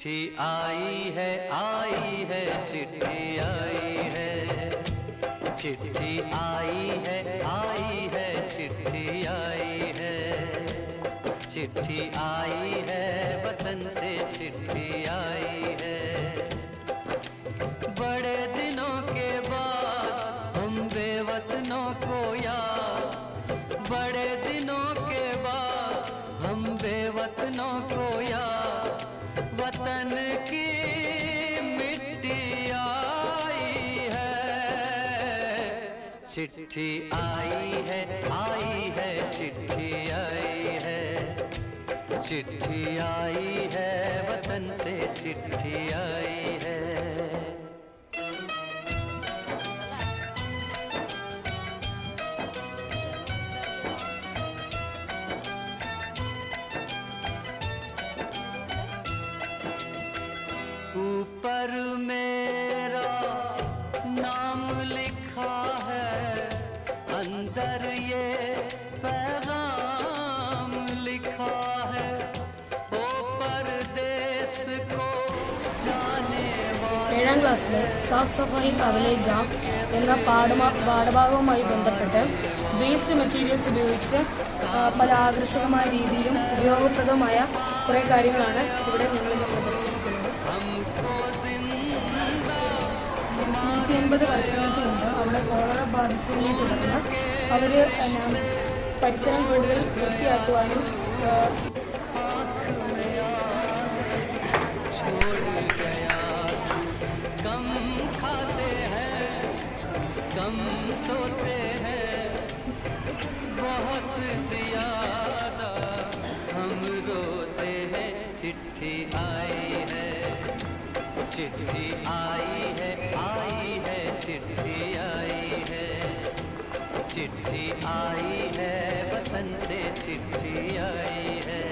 चिट्ठी आई है चिट्ठी आई है, चिट्ठी आई है चिट्ठी आई है, चिट्ठी आई है वतन से चिट्ठी आई है। बड़े दिनों के बाद हम बेवतनों को याद, बड़े दिनों के बाद हम बेवतनों को याद, वतन की मिट्टी आई है। चिट्ठी आई है चिट्ठी आई है, चिट्ठी आई है वतन से चिट्ठी आई है। ऊपर मेरा नाम लिखा है, अंदर ये पैगाम लिखा है, ओ परदेस को जाने वाले। 7ാം ക്ലാസ്സിലെ സാഫ് സഫായി അവലേഖ എന്ന പാഠഭാഗവുമായി ബന്ധപ്പെട്ട് വേസ്റ്റ് മെറ്റീരിയൽസ് ഉപയോഗിച്ച് പല ആകർഷകമായ രീതിയിലും ഉപയോഗപ്രദമായ കുറേ കാര്യങ്ങളാണ് ഇവിടെ നിങ്ങളിന്ന് പ്രദർശിപ്പിക്കുന്നത്. 150 വർഷങ്ങൾക്ക് മുമ്പ് അവിടെ കോളറ ബാധിച്ചതിനെ തുടർന്ന് അവർ പരിസരം കൂടുതൽ വൃത്തിയാക്കുവാനും कम खाते हैं कम सोते हैं बहुत ज्यादा हम रोते हैं। चिट्ठी आई है चिट्ठी आई है चिट्ठी आई है, चिट्ठी आई है वतन से चिट्ठी आई है।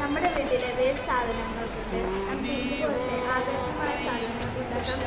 നമ്മുടെ വീട്ടിലെ വേസ്റ്റ് സാധനങ്ങൾ കൊണ്ട് നമുക്ക് ഇതുപോലത്തെ ആകർഷകമായ സാധനങ്ങൾ ഉണ്ടാക്കാൻ